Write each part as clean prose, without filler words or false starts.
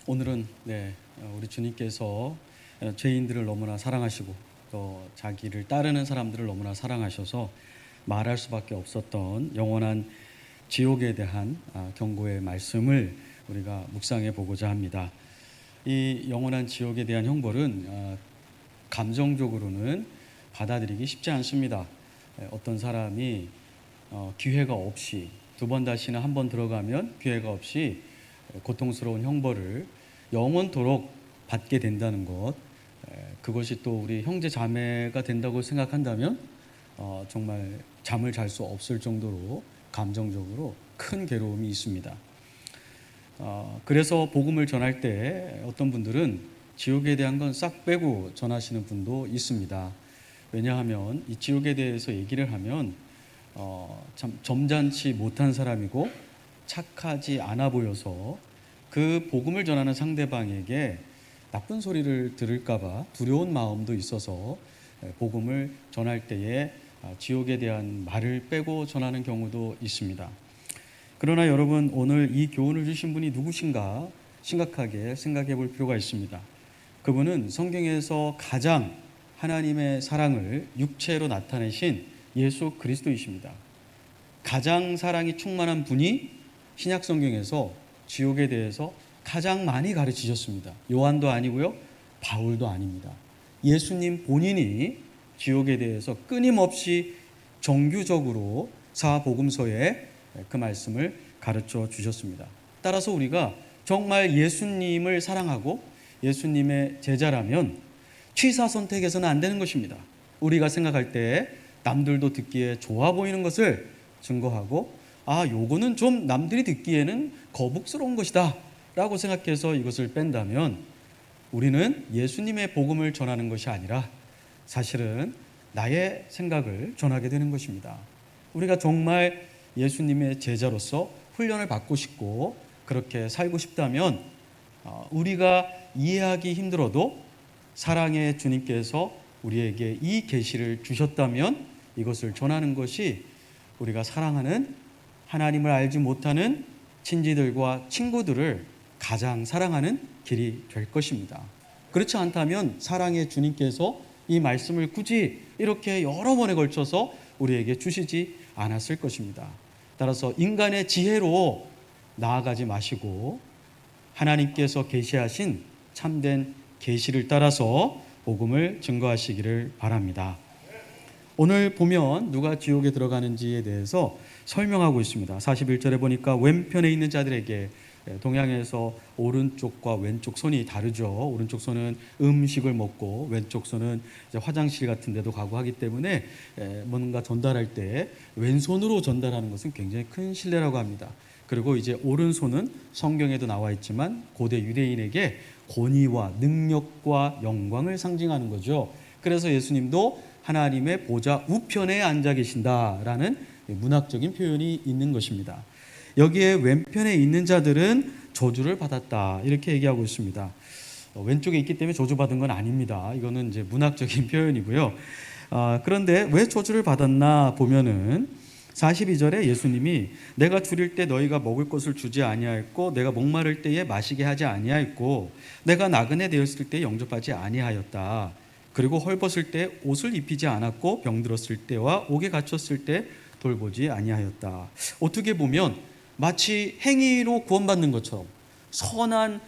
오늘은 우리 주님께서 죄인들을 너무나 사랑하시고 또 자기를 따르는 사람들을 너무나 사랑하셔서 말할 수밖에 없었던 영원한 지옥에 대한 경고의 말씀을 우리가 묵상해 보고자 합니다. 이 영원한 지옥에 대한 형벌은 감정적으로는 받아들이기 쉽지 않습니다. 어떤 사람이 기회가 없이 두 번 다시는 한 번 들어가면 기회가 없이 고통스러운 형벌을 영원토록 받게 된다는 것, 그것이 또 우리 형제 자매가 된다고 생각한다면 정말 잠을 잘 수 없을 정도로 감정적으로 큰 괴로움이 있습니다. 그래서 복음을 전할 때 어떤 분들은 지옥에 대한 건 싹 빼고 전하시는 분도 있습니다. 왜냐하면 이 지옥에 대해서 얘기를 하면 참 점잖지 못한 사람이고 착하지 않아 보여서 그 복음을 전하는 상대방에게 나쁜 소리를 들을까봐 두려운 마음도 있어서 복음을 전할 때에 지옥에 대한 말을 빼고 전하는 경우도 있습니다. 그러나 여러분, 오늘 이 교훈을 주신 분이 누구신가 심각하게 생각해 볼 필요가 있습니다. 그분은 성경에서 가장 하나님의 사랑을 육체로 나타내신 예수 그리스도이십니다. 가장 사랑이 충만한 분이 신약 성경에서 지옥에 대해서 가장 많이 가르치셨습니다. 요한도 아니고요, 바울도 아닙니다. 예수님 본인이 지옥에 대해서 끊임없이 정규적으로 사복음서에 그 말씀을 가르쳐 주셨습니다. 따라서 우리가 정말 예수님을 사랑하고 예수님의 제자라면 취사 선택해서는 안 되는 것입니다. 우리가 생각할 때 남들도 듣기에 좋아 보이는 것을 증거하고 요거는 좀 남들이 듣기에는 거북스러운 것이다 라고 생각해서 이것을 뺀다면 우리는 예수님의 복음을 전하는 것이 아니라 사실은 나의 생각을 전하게 되는 것입니다. 우리가 정말 예수님의 제자로서 훈련을 받고 싶고 그렇게 살고 싶다면 우리가 이해하기 힘들어도 사랑의 주님께서 우리에게 이 계시를 주셨다면 이것을 전하는 것이 우리가 사랑하는 하나님을 알지 못하는 친지들과 친구들을 가장 사랑하는 길이 될 것입니다. 그렇지 않다면 사랑의 주님께서 이 말씀을 굳이 이렇게 여러 번에 걸쳐서 우리에게 주시지 않았을 것입니다. 따라서 인간의 지혜로 나아가지 마시고 하나님께서 계시하신 참된 계시를 따라서 복음을 증거하시기를 바랍니다. 오늘 보면 누가 지옥에 들어가는지에 대해서 설명하고 있습니다. 41절에 보니까 왼편에 있는 자들에게, 동양에서 오른쪽과 왼쪽 손이 다르죠. 오른쪽 손은 음식을 먹고 왼쪽 손은 이제 화장실 같은 데도 가고 하기 때문에 뭔가 전달할 때 왼손으로 전달하는 것은 굉장히 큰 신뢰라고 합니다. 그리고 이제 오른손은 성경에도 나와 있지만 고대 유대인에게 권위와 능력과 영광을 상징하는 거죠. 그래서 예수님도 하나님의 보좌 우편에 앉아 계신다라는 문학적인 표현이 있는 것입니다. 여기에 왼편에 있는 자들은 저주를 받았다 이렇게 얘기하고 있습니다. 왼쪽에 있기 때문에 저주받은 건 아닙니다. 이거는 이제 문학적인 표현이고요. 그런데 왜 저주를 받았나 보면은 42절에 예수님이 내가 줄일 때 너희가 먹을 것을 주지 아니하였고 내가 목마를 때에 마시게 하지 아니하였고 내가 나그네 되었을 때 영접하지 아니하였다. 그리고 헐벗을 때 옷을 입히지 않았고 병들었을 때와 옥에 갇혔을 때 돌보지 아니하였다. 어떻게 보면 마치 행위로 구원받는 것처럼 선한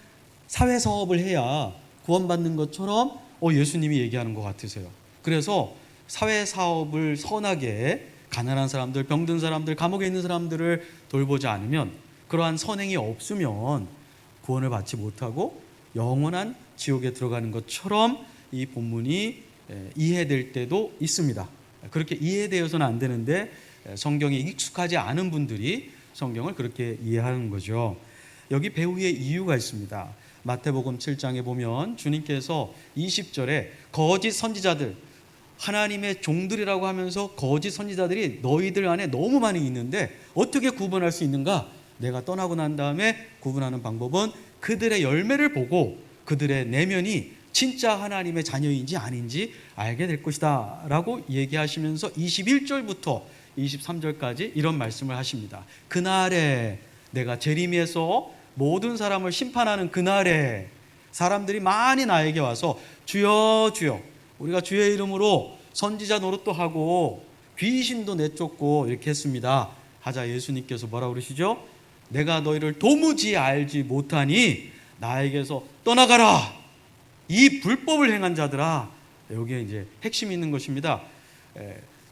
사회사업을 해야 구원받는 것처럼 예수님이 얘기하는 것 같으세요. 그래서 사회사업을 선하게 가난한 사람들, 병든 사람들, 감옥에 있는 사람들을 돌보지 않으면 그러한 선행이 없으면 구원을 받지 못하고 영원한 지옥에 들어가는 것처럼 이 본문이 이해될 때도 있습니다. 그렇게 이해되어서는 안 되는데 성경에 익숙하지 않은 분들이 성경을 그렇게 이해하는 거죠. 여기 배우의 이유가 있습니다. 마태복음 7장에 보면 주님께서 20절에 거짓 선지자들, 하나님의 종들이라고 하면서 거짓 선지자들이 너희들 안에 너무 많이 있는데 어떻게 구분할 수 있는가? 내가 떠나고 난 다음에 구분하는 방법은 그들의 열매를 보고 그들의 내면이 진짜 하나님의 자녀인지 아닌지 알게 될 것이다 라고 얘기하시면서 21절부터 23절까지 이런 말씀을 하십니다. 그날에 내가 재림에서 모든 사람을 심판하는 그날에 사람들이 많이 나에게 와서 주여 주여, 우리가 주의 이름으로 선지자 노릇도 하고 귀신도 내쫓고 이렇게 했습니다 하자 예수님께서 뭐라고 그러시죠? 내가 너희를 도무지 알지 못하니 나에게서 떠나가라, 이 불법을 행한 자들아. 여기에 이제 핵심이 있는 것입니다.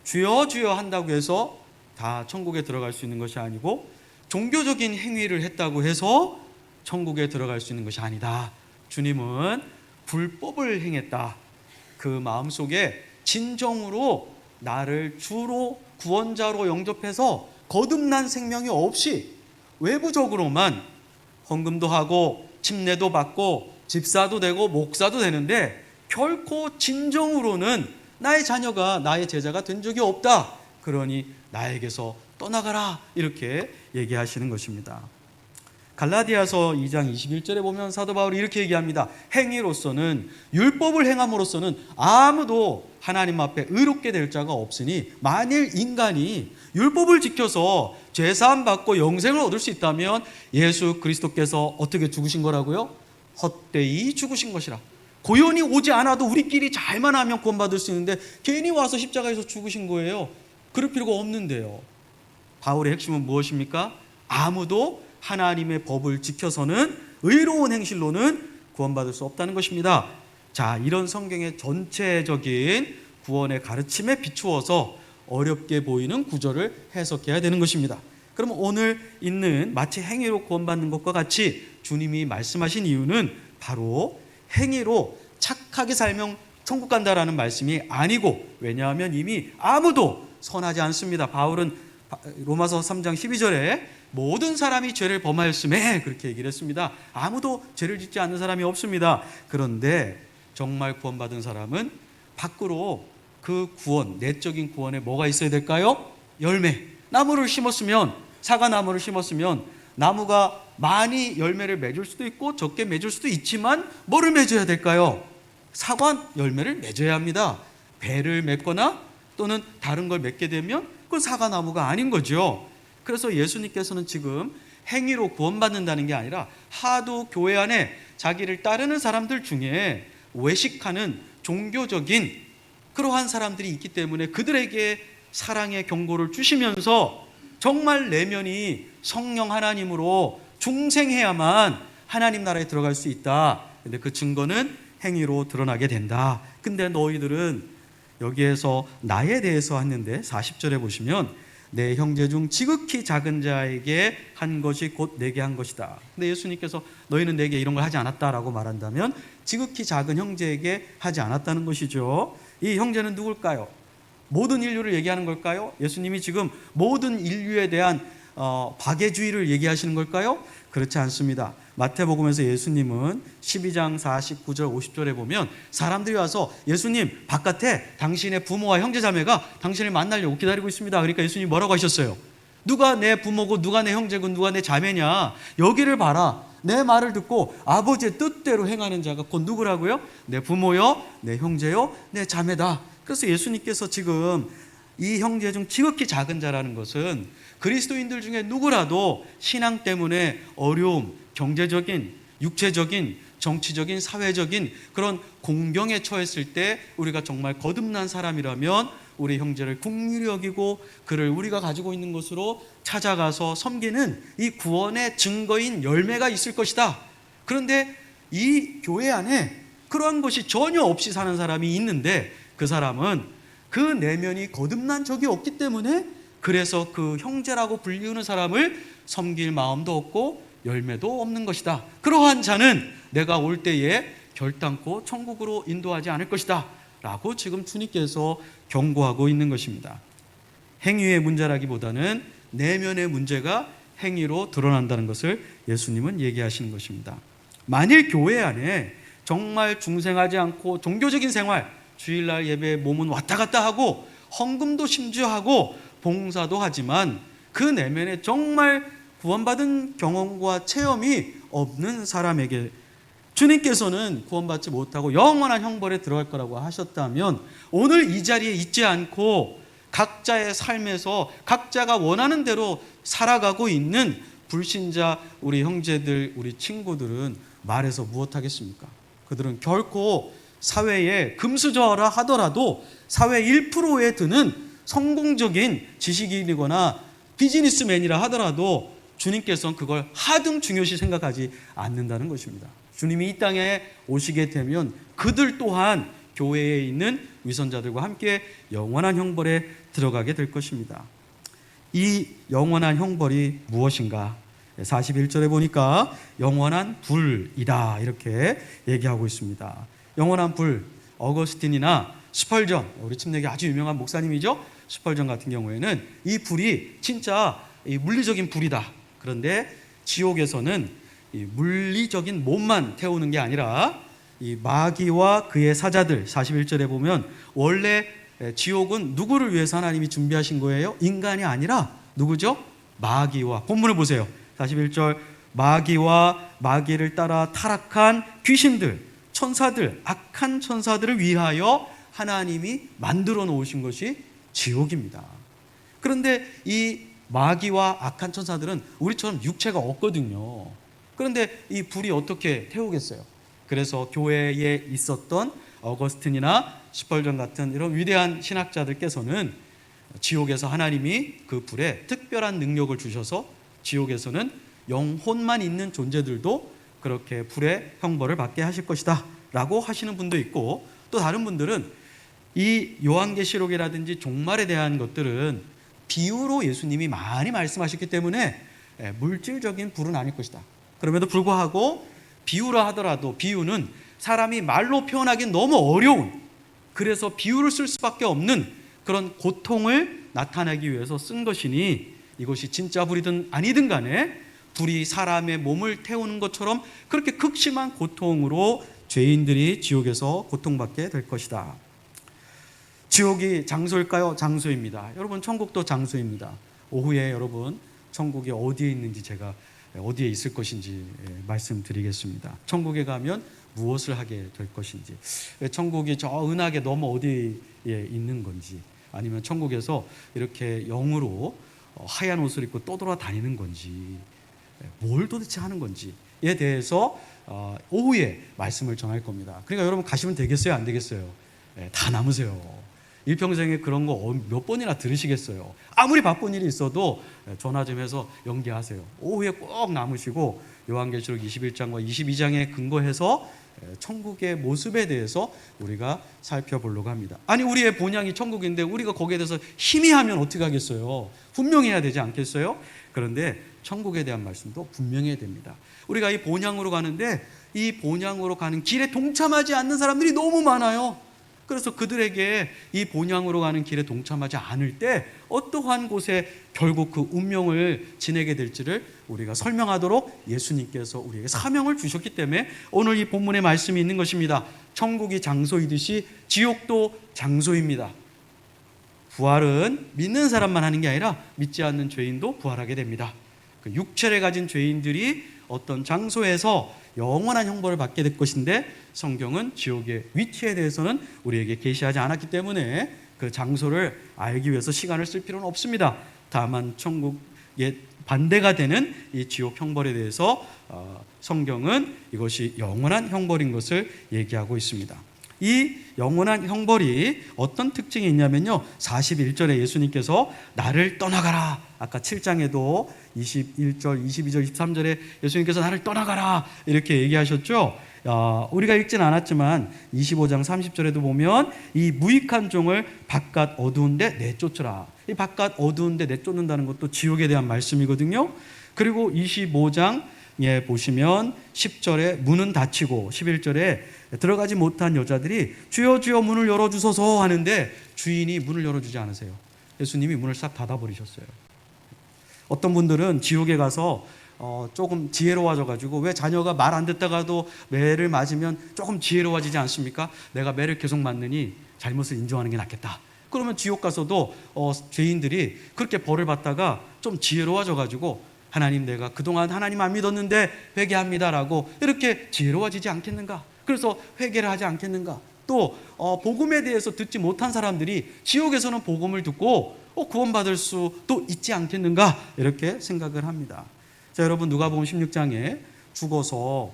주여 주여 한다고 해서 다 천국에 들어갈 수 있는 것이 아니고, 종교적인 행위를 했다고 해서 천국에 들어갈 수 있는 것이 아니다. 주님은 불법을 행했다, 그 마음속에 진정으로 나를 주로 구원자로 영접해서 거듭난 생명이 없이 외부적으로만 헌금도 하고 침례도 받고 집사도 되고 목사도 되는데 결코 진정으로는 나의 자녀가, 나의 제자가 된 적이 없다. 그러니 나에게서 떠나가라, 이렇게 얘기하시는 것입니다. 갈라디아서 2장 21절에 보면 사도 바울이 이렇게 얘기합니다. 행위로서는, 율법을 행함으로써는 아무도 하나님 앞에 의롭게 될 자가 없으니 만일 인간이 율법을 지켜서 죄사함 받고 영생을 얻을 수 있다면 예수 그리스도께서 어떻게 죽으신 거라고요? 헛되이 죽으신 것이라. 고연히 오지 않아도 우리끼리 잘만 하면 구원받을 수 있는데 괜히 와서 십자가에서 죽으신 거예요. 그럴 필요가 없는데요. 바울의 핵심은 무엇입니까? 아무도 하나님의 법을 지켜서는, 의로운 행실로는 구원받을 수 없다는 것입니다. 자, 이런 성경의 전체적인 구원의 가르침에 비추어서 어렵게 보이는 구절을 해석해야 되는 것입니다. 그러면 오늘 있는 마치 행위로 구원받는 것과 같이 주님이 말씀하신 이유는 바로 행위로 착하게 살면 천국 간다라는 말씀이 아니고, 왜냐하면 이미 아무도 선하지 않습니다. 바울은 로마서 3장 12절에 모든 사람이 죄를 범하였음에 그렇게 얘기를 했습니다. 아무도 죄를 짓지 않는 사람이 없습니다. 그런데 정말 구원받은 사람은 밖으로 그 구원, 내적인 구원에 뭐가 있어야 될까요? 열매. 나무를 심었으면, 사과나무를 심었으면 나무가 많이 열매를 맺을 수도 있고 적게 맺을 수도 있지만 뭐를 맺어야 될까요? 사과 열매를 맺어야 합니다. 배를 맺거나 또는 다른 걸 맺게 되면 그건 사과나무가 아닌 거죠. 그래서 예수님께서는 지금 행위로 구원받는다는 게 아니라 하도 교회 안에 자기를 따르는 사람들 중에 외식하는 종교적인 그러한 사람들이 있기 때문에 그들에게 사랑의 경고를 주시면서 정말 내면이 성령 하나님으로 중생해야만 하나님 나라에 들어갈 수 있다. 근데 그 증거는 행위로 드러나게 된다. 근데 너희들은 여기에서 나에 대해서 했는데 40절에 보시면 내 형제 중 지극히 작은 자에게 한 것이 곧 내게 한 것이다. 근데 예수님께서 너희는 내게 이런 걸 하지 않았다라고 말한다면 지극히 작은 형제에게 하지 않았다는 것이죠. 이 형제는 누굴까요? 모든 인류를 얘기하는 걸까요? 예수님이 지금 모든 인류에 대한 박애주의를 얘기하시는 걸까요? 그렇지 않습니다. 마태복음에서 예수님은 12장 49절 50절에 보면 사람들이 와서 예수님, 바깥에 당신의 부모와 형제자매가 당신을 만나려고 기다리고 있습니다. 그러니까 예수님이 뭐라고 하셨어요? 누가 내 부모고 누가 내 형제고 누가 내 자매냐, 여기를 봐라. 내 말을 듣고 아버지의 뜻대로 행하는 자가 곧 누구라고요? 내 부모요, 내 형제요, 내 자매다. 그래서 예수님께서 지금 이 형제 중 지극히 작은 자라는 것은 그리스도인들 중에 누구라도 신앙 때문에 어려움, 경제적인, 육체적인, 정치적인, 사회적인 그런 공경에 처했을 때 우리가 정말 거듭난 사람이라면 우리 형제를 긍휼히 여기고 그를 우리가 가지고 있는 것으로 찾아가서 섬기는 이 구원의 증거인 열매가 있을 것이다. 그런데 이 교회 안에 그러한 것이 전혀 없이 사는 사람이 있는데 그 사람은 그 내면이 거듭난 적이 없기 때문에 그래서 그 형제라고 불리우는 사람을 섬길 마음도 없고 열매도 없는 것이다. 그러한 자는 내가 올 때에 결단코 천국으로 인도하지 않을 것이다 라고 지금 주님께서 경고하고 있는 것입니다. 행위의 문제라기보다는 내면의 문제가 행위로 드러난다는 것을 예수님은 얘기하시는 것입니다. 만일 교회 안에 정말 중생하지 않고 종교적인 생활, 주일날 예배에 몸은 왔다 갔다 하고 헌금도 심지어 하고 봉사도 하지만 그 내면에 정말 구원받은 경험과 체험이 없는 사람에게 주님께서는 구원받지 못하고 영원한 형벌에 들어갈 거라고 하셨다면 오늘 이 자리에 있지 않고 각자의 삶에서 각자가 원하는 대로 살아가고 있는 불신자 우리 형제들, 우리 친구들은 말해서 무엇하겠습니까? 그들은 결코 사회에 금수저라 하더라도 사회 1%에 드는 성공적인 지식인이거나 비즈니스맨이라 하더라도 주님께서는 그걸 하등 중요시 생각하지 않는다는 것입니다. 주님이 이 땅에 오시게 되면 그들 또한 교회에 있는 위선자들과 함께 영원한 형벌에 들어가게 될 것입니다. 이 영원한 형벌이 무엇인가? 41절에 보니까 영원한 불이다 이렇게 얘기하고 있습니다. 영원한 불, 어거스틴이나 스펄전, 우리 침례교 아주 유명한 목사님이죠. 스펄전 같은 경우에는 이 불이 진짜 물리적인 불이다. 그런데 지옥에서는 이 물리적인 몸만 태우는 게 아니라 이 마귀와 그의 사자들, 41절에 보면 원래 지옥은 누구를 위해서 하나님이 준비하신 거예요? 인간이 아니라 누구죠? 마귀와, 본문을 보세요. 41절, 마귀와 마귀를 따라 타락한 귀신들, 천사들, 악한 천사들을 위하여 하나님이 만들어 놓으신 것이 지옥입니다. 그런데 이 마귀와 악한 천사들은 우리처럼 육체가 없거든요. 그런데 이 불이 어떻게 태우겠어요? 그래서 교회에 있었던 어거스틴이나 스펄전 같은 이런 위대한 신학자들께서는 지옥에서 하나님이 그 불에 특별한 능력을 주셔서 지옥에서는 영혼만 있는 존재들도 그렇게 불의 형벌을 받게 하실 것이다 라고 하시는 분도 있고, 또 다른 분들은 이 요한계시록이라든지 종말에 대한 것들은 비유로 예수님이 많이 말씀하셨기 때문에 물질적인 불은 아닐 것이다. 그럼에도 불구하고 비유라 하더라도 비유는 사람이 말로 표현하기는 너무 어려운, 그래서 비유를 쓸 수밖에 없는 그런 고통을 나타내기 위해서 쓴 것이니 이것이 진짜 불이든 아니든 간에 불이 사람의 몸을 태우는 것처럼 그렇게 극심한 고통으로 죄인들이 지옥에서 고통받게 될 것이다. 지옥이 장소일까요? 장소입니다. 여러분, 천국도 장소입니다. 오후에 여러분 천국이 어디에 있는지 제가 어디에 있을 것인지 말씀드리겠습니다. 천국에 가면 무엇을 하게 될 것인지, 천국이 저 은하계 너머 어디에 있는 건지, 아니면 천국에서 이렇게 영으로 하얀 옷을 입고 떠돌아다니는 건지, 뭘 도대체 하는 건지에 대해서 오후에 말씀을 전할 겁니다. 그러니까 여러분 가시면 되겠어요? 안 되겠어요? 다 남으세요. 일평생에 그런 거 몇 번이나 들으시겠어요? 아무리 바쁜 일이 있어도 전화 좀 해서 연기하세요. 오후에 꼭 남으시고 요한계시록 21장과 22장에 근거해서 천국의 모습에 대해서 우리가 살펴보려고 합니다. 아니, 우리의 본향이 천국인데 우리가 거기에 대해서 희미하면 어떻게 하겠어요? 분명해야 되지 않겠어요? 그런데 천국에 대한 말씀도 분명해야 됩니다. 우리가 이 본향으로 가는데 이 본향으로 가는 길에 동참하지 않는 사람들이 너무 많아요. 그래서 그들에게 이 본향으로 가는 길에 동참하지 않을 때 어떠한 곳에 결국 그 운명을 지내게 될지를 우리가 설명하도록 예수님께서 우리에게 사명을 주셨기 때문에 오늘 이 본문의 말씀이 있는 것입니다. 천국이 장소이듯이 지옥도 장소입니다. 부활은 믿는 사람만 하는 게 아니라 믿지 않는 죄인도 부활하게 됩니다. 그 육체를 가진 죄인들이 어떤 장소에서 영원한 형벌을 받게 될 것인데, 성경은 지옥의 위치에 대해서는 우리에게 계시하지 않았기 때문에 그 장소를 알기 위해서 시간을 쓸 필요는 없습니다. 다만 천국의 반대가 되는 이 지옥 형벌에 대해서 성경은 이것이 영원한 형벌인 것을 얘기하고 있습니다. 이 영원한 형벌이 어떤 특징이 있냐면요, 41절에 예수님께서 나를 떠나가라, 아까 7장에도 21절, 22절, 23절에 예수님께서 나를 떠나가라 이렇게 얘기하셨죠. 우리가 읽지는 않았지만 25장 30절에도 보면 이 무익한 종을 바깥 어두운 데 내쫓으라. 이 바깥 어두운 데 내쫓는다는 것도 지옥에 대한 말씀이거든요. 그리고 25장에 보시면 10절에 문은 닫히고 11절에 들어가지 못한 여자들이 주여 주여 문을 열어주소서 하는데 주인이 문을 열어주지 않으세요. 예수님이 문을 싹 닫아버리셨어요. 어떤 분들은 지옥에 가서 조금 지혜로워져가지고, 왜 자녀가 말 안 듣다가도 매를 맞으면 조금 지혜로워지지 않습니까? 내가 매를 계속 맞느니 잘못을 인정하는 게 낫겠다. 그러면 지옥 가서도 죄인들이 그렇게 벌을 받다가 좀 지혜로워져가지고 하나님, 내가 그동안 하나님 안 믿었는데 회개합니다라고 이렇게 지혜로워지지 않겠는가? 그래서 회개를 하지 않겠는가? 또 복음에 대해서 듣지 못한 사람들이 지옥에서는 복음을 듣고 구원받을 수도 있지 않겠는가? 이렇게 생각을 합니다. 자, 여러분 누가복음 16장에 죽어서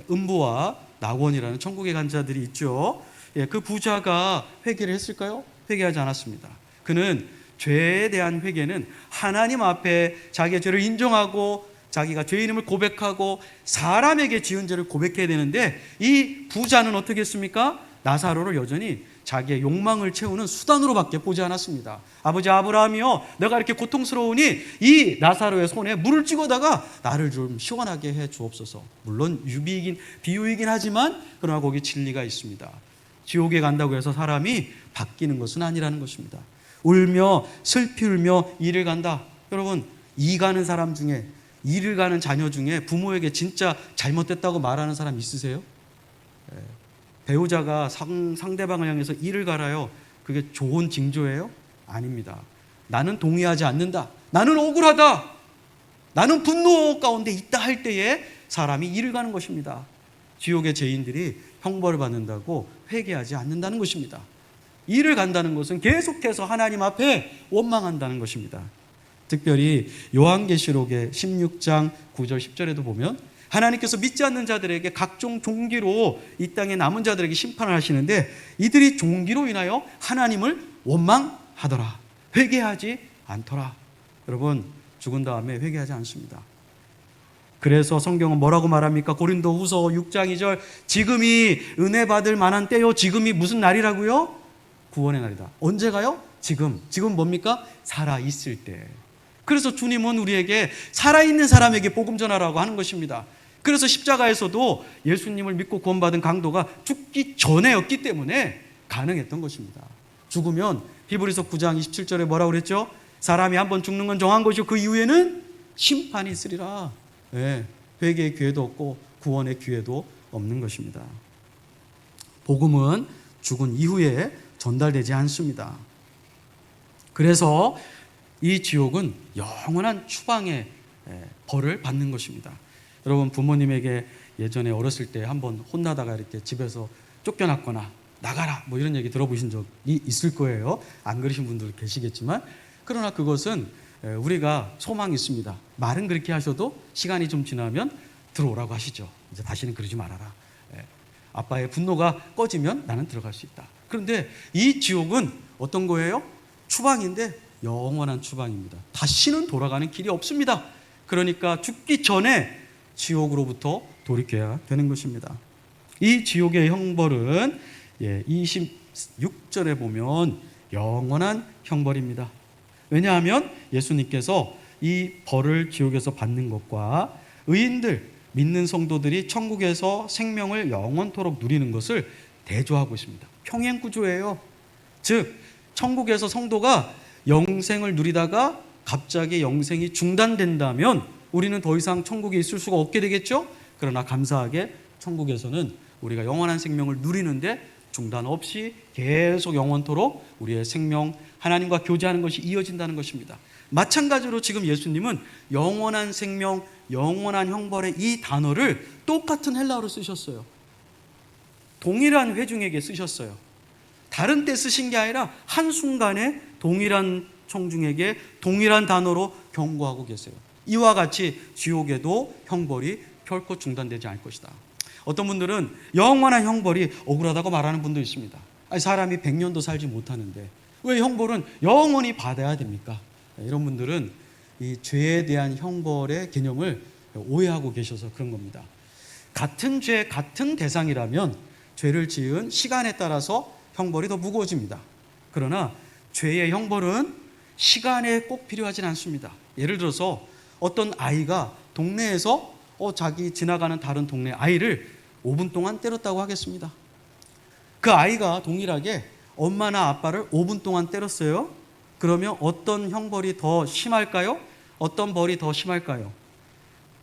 음부와 낙원이라는 천국에 간 자들이 있죠. 그 부자가 회개를 했을까요? 회개하지 않았습니다. 그는 죄에 대한 회개는 하나님 앞에 자기의 죄를 인정하고 자기가 죄인임을 고백하고 사람에게 지은 죄를 고백해야 되는데, 이 부자는 어떻게 했습니까? 나사로를 여전히 자기의 욕망을 채우는 수단으로밖에 보지 않았습니다. 아버지 아브라함이여, 내가 이렇게 고통스러우니 이 나사로의 손에 물을 찍어다가 나를 좀 시원하게 해 주옵소서. 물론 비유이긴 하지만 그러나 거기 진리가 있습니다. 지옥에 간다고 해서 사람이 바뀌는 것은 아니라는 것입니다. 울며 슬피 울며 이를 간다. 여러분, 이 가는 사람 중에, 이를 가는 자녀 중에 부모에게 진짜 잘못됐다고 말하는 사람 있으세요? 배우자가 상대방을 향해서 이를 갈아요. 그게 좋은 징조예요? 아닙니다. 나는 동의하지 않는다, 나는 억울하다, 나는 분노 가운데 있다 할 때에 사람이 이를 가는 것입니다. 지옥의 죄인들이 형벌을 받는다고 회개하지 않는다는 것입니다. 이를 간다는 것은 계속해서 하나님 앞에 원망한다는 것입니다. 특별히 요한계시록의 16장 9절 10절에도 보면 하나님께서 믿지 않는 자들에게 각종 종기로 이 땅에 남은 자들에게 심판을 하시는데, 이들이 종기로 인하여 하나님을 원망하더라, 회개하지 않더라. 여러분, 죽은 다음에 회개하지 않습니다. 그래서 성경은 뭐라고 말합니까? 고린도후서 6장 2절, 지금이 은혜 받을 만한 때요. 지금이 무슨 날이라고요? 구원의 날이다. 언제가요? 지금 뭡니까? 살아있을 때. 그래서 주님은 우리에게 살아있는 사람에게 복음 전하라고 하는 것입니다. 그래서 십자가에서도 예수님을 믿고 구원받은 강도가 죽기 전에였기 때문에 가능했던 것입니다. 죽으면 히브리서 9장 27절에 뭐라고 그랬죠? 사람이 한번 죽는 건 정한 것이고 그 이후에는 심판이 있으리라. 회개의 기회도 없고 구원의 기회도 없는 것입니다. 복음은 죽은 이후에 전달되지 않습니다. 그래서 이 지옥은 영원한 추방의 벌을 받는 것입니다. 여러분, 부모님에게 예전에 어렸을 때 한번 혼나다가 이렇게 집에서 쫓겨났거나 나가라 뭐 이런 얘기 들어보신 적이 있을 거예요. 안 그러신 분들 계시겠지만, 그러나 그것은 우리가 소망이 있습니다. 말은 그렇게 하셔도 시간이 좀 지나면 들어오라고 하시죠. 이제 다시는 그러지 말아라. 아빠의 분노가 꺼지면 나는 들어갈 수 있다. 그런데 이 지옥은 어떤 거예요? 추방인데 영원한 추방입니다. 다시는 돌아가는 길이 없습니다. 그러니까 죽기 전에 지옥으로부터 돌이켜야 되는 것입니다. 이 지옥의 형벌은 26절에 보면 영원한 형벌입니다. 왜냐하면 예수님께서 이 벌을 지옥에서 받는 것과 의인들, 믿는 성도들이 천국에서 생명을 영원토록 누리는 것을 대조하고 있습니다. 평행구조예요. 즉, 천국에서 성도가 영생을 누리다가 갑자기 영생이 중단된다면 우리는 더 이상 천국에 있을 수가 없게 되겠죠? 그러나 감사하게 천국에서는 우리가 영원한 생명을 누리는데 중단 없이 계속 영원토록 우리의 생명, 하나님과 교제하는 것이 이어진다는 것입니다. 마찬가지로 지금 예수님은 영원한 생명, 영원한 형벌의 이 단어를 똑같은 헬라어로 쓰셨어요. 동일한 회중에게 쓰셨어요. 다른 때 쓰신 게 아니라 한순간에 동일한 청중에게 동일한 단어로 경고하고 계세요. 이와 같이 지옥에도 형벌이 결코 중단되지 않을 것이다. 어떤 분들은 영원한 형벌이 억울하다고 말하는 분도 있습니다. 아니, 사람이 100년도 살지 못하는데 왜 형벌은 영원히 받아야 됩니까? 이런 분들은 이 죄에 대한 형벌의 개념을 오해하고 계셔서 그런 겁니다. 같은 죄, 같은 대상이라면 죄를 지은 시간에 따라서 형벌이 더 무거워집니다. 그러나 죄의 형벌은 시간에 꼭 필요하진 않습니다. 예를 들어서 어떤 아이가 동네에서 자기 지나가는 다른 동네 아이를 5분 동안 때렸다고 하겠습니다. 그 아이가 동일하게 엄마나 아빠를 5분 동안 때렸어요. 그러면 어떤 형벌이 더 심할까요? 어떤 벌이 더 심할까요?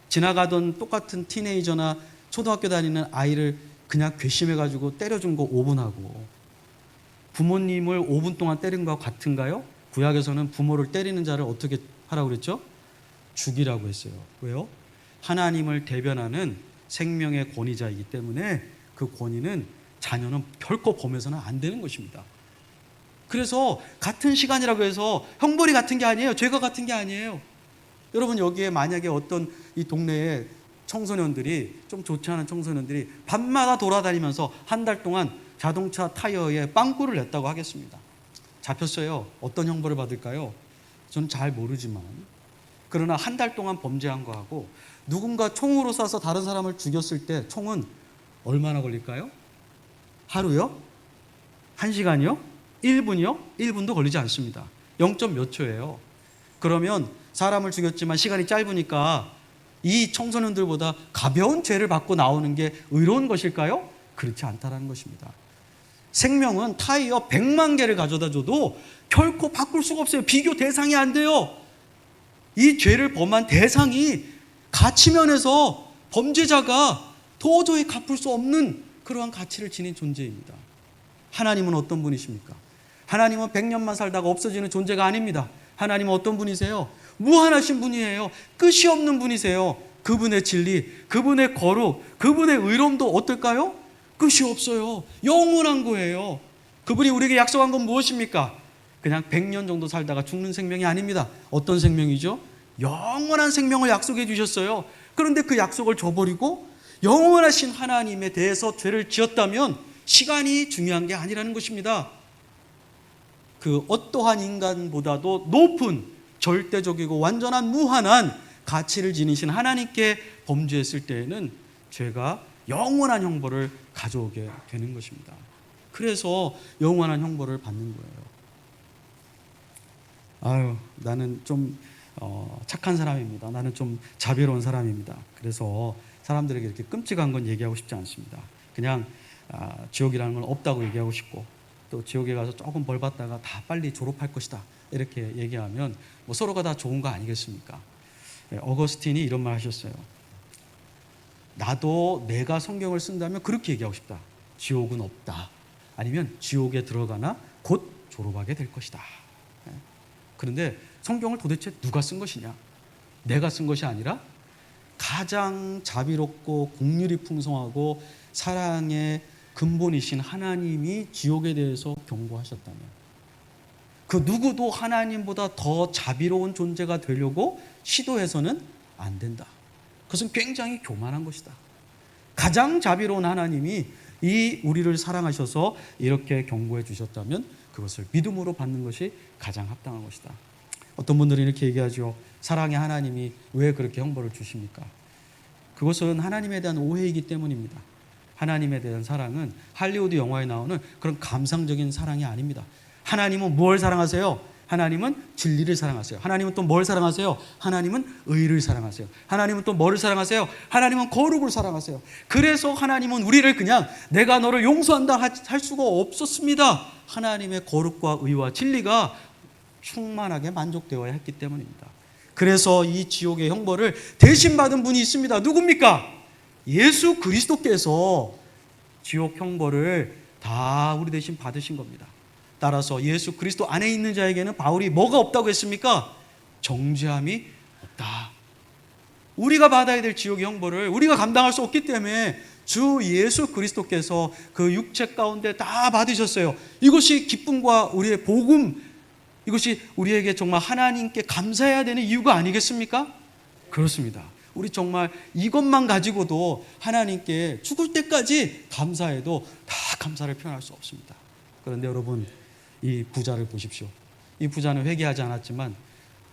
지나가던 똑같은 티네이저나 초등학교 다니는 아이를 그냥 괘씸해가지고 때려준 거 5분 하고 부모님을 5분 동안 때린 거와 같은가요? 구약에서는 부모를 때리는 자를 어떻게 하라고 그랬죠? 죽이라고 했어요. 왜요? 하나님을 대변하는 생명의 권위자이기 때문에 그 권위는 자녀는 결코 범해서는 안 되는 것입니다. 그래서 같은 시간이라고 해서 형벌이 같은 게 아니에요. 죄가 같은 게 아니에요. 여러분 여기에 만약에 어떤 이 동네에 청소년들이 좀 좋지 않은 청소년들이 밤마다 돌아다니면서 한 달 동안 자동차 타이어에 빵꾸를 냈다고 하겠습니다. 잡혔어요. 어떤 형벌을 받을까요? 저는 잘 모르지만 그러나 한 달 동안 범죄한 거하고 누군가 총으로 쏴서 다른 사람을 죽였을 때 총은 얼마나 걸릴까요? 하루요? 1시간이요? 1분이요? 1분도 걸리지 않습니다. 0. 몇 초예요. 그러면 사람을 죽였지만 시간이 짧으니까 이 청소년들보다 가벼운 죄를 받고 나오는 게 의로운 것일까요? 그렇지 않다라는 것입니다. 생명은 타이어 100만 개를 가져다 줘도 결코 바꿀 수가 없어요. 비교 대상이 안 돼요. 이 죄를 범한 대상이 가치면에서 범죄자가 도저히 갚을 수 없는 그러한 가치를 지닌 존재입니다. 하나님은 어떤 분이십니까? 하나님은 100년만 살다가 없어지는 존재가 아닙니다. 하나님은 어떤 분이세요? 무한하신 분이에요. 끝이 없는 분이세요. 그분의 진리, 그분의 거룩, 그분의 의로움도 어떨까요? 끝이 없어요. 영원한 거예요. 그분이 우리에게 약속한 건 무엇입니까? 그냥 100년 정도 살다가 죽는 생명이 아닙니다. 어떤 생명이죠? 영원한 생명을 약속해 주셨어요. 그런데 그 약속을 저버리고 영원하신 하나님에 대해서 죄를 지었다면 시간이 중요한 게 아니라는 것입니다. 그 어떠한 인간보다도 높은 절대적이고 완전한 무한한 가치를 지니신 하나님께 범죄했을 때에는 죄가 영원한 형벌을 가져오게 되는 것입니다. 그래서 영원한 형벌을 받는 거예요. 나는 좀 착한 사람입니다. 나는 좀 자비로운 사람입니다. 그래서 사람들에게 이렇게 끔찍한 건 얘기하고 싶지 않습니다. 그냥 지옥이라는 건 없다고 얘기하고 싶고, 또 지옥에 가서 조금 벌 받다가 다 빨리 졸업할 것이다 이렇게 얘기하면 뭐 서로가 다 좋은 거 아니겠습니까? 어거스틴이 이런 말 하셨어요. 나도 내가 성경을 쓴다면 그렇게 얘기하고 싶다. 지옥은 없다. 아니면 지옥에 들어가나 곧 졸업하게 될 것이다. 그런데 성경을 도대체 누가 쓴 것이냐? 내가 쓴 것이 아니라 가장 자비롭고 긍휼이 풍성하고 사랑의 근본이신 하나님이 지옥에 대해서 경고하셨다면 그 누구도 하나님보다 더 자비로운 존재가 되려고 시도해서는 안 된다. 그것은 굉장히 교만한 것이다. 가장 자비로운 하나님이 이 우리를 사랑하셔서 이렇게 경고해 주셨다면 그것을 믿음으로 받는 것이 가장 합당한 것이다. 어떤 분들은 이렇게 얘기하죠. 사랑의 하나님이 왜 그렇게 형벌을 주십니까? 그것은 하나님에 대한 오해이기 때문입니다. 하나님에 대한 사랑은 할리우드 영화에 나오는 그런 감상적인 사랑이 아닙니다. 하나님은 뭘 사랑하세요? 하나님은 진리를 사랑하세요. 하나님은 또 뭘 사랑하세요? 하나님은 의를 사랑하세요. 하나님은 또 뭐를 사랑하세요? 하나님은 거룩을 사랑하세요. 그래서 하나님은 우리를 그냥 내가 너를 용서한다 할 수가 없었습니다. 하나님의 거룩과 의와 진리가 충만하게 만족되어야 했기 때문입니다. 그래서 이 지옥의 형벌을 대신 받은 분이 있습니다. 누굽니까? 예수 그리스도께서 지옥 형벌을 다 우리 대신 받으신 겁니다. 따라서 예수 그리스도 안에 있는 자에게는 바울이 뭐가 없다고 했습니까? 정죄함이 없다. 우리가 받아야 될 지옥의 형벌을 우리가 감당할 수 없기 때문에 주 예수 그리스도께서 그 육체 가운데 다 받으셨어요. 이것이 기쁨과 우리의 복음, 이것이 우리에게 정말 하나님께 감사해야 되는 이유가 아니겠습니까? 그렇습니다. 우리 정말 이것만 가지고도 하나님께 죽을 때까지 감사해도 다 감사를 표현할 수 없습니다. 그런데 여러분, 이 부자를 보십시오. 이 부자는 회개하지 않았지만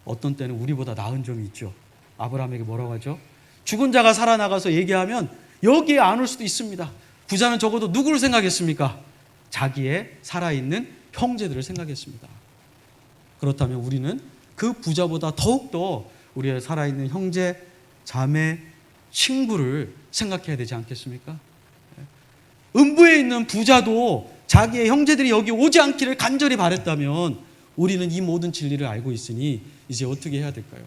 어떤 때는 우리보다 나은 점이 있죠. 아브라함에게 뭐라고 하죠? 죽은 자가 살아나가서 얘기하면 여기에 안 올 수도 있습니다. 부자는 적어도 누구를 생각했습니까? 자기의 살아있는 형제들을 생각했습니다. 그렇다면 우리는 그 부자보다 더욱더 우리의 살아있는 형제, 자매, 친구를 생각해야 되지 않겠습니까? 음부에 있는 부자도 자기의 형제들이 여기 오지 않기를 간절히 바랬다면 우리는 이 모든 진리를 알고 있으니 이제 어떻게 해야 될까요?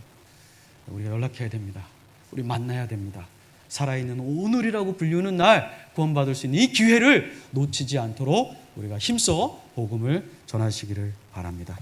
우리가 연락해야 됩니다. 우리 만나야 됩니다. 살아있는 오늘이라고 불리우는 날 구원받을 수 있는 이 기회를 놓치지 않도록 우리가 힘써 복음을 전하시기를 바랍니다.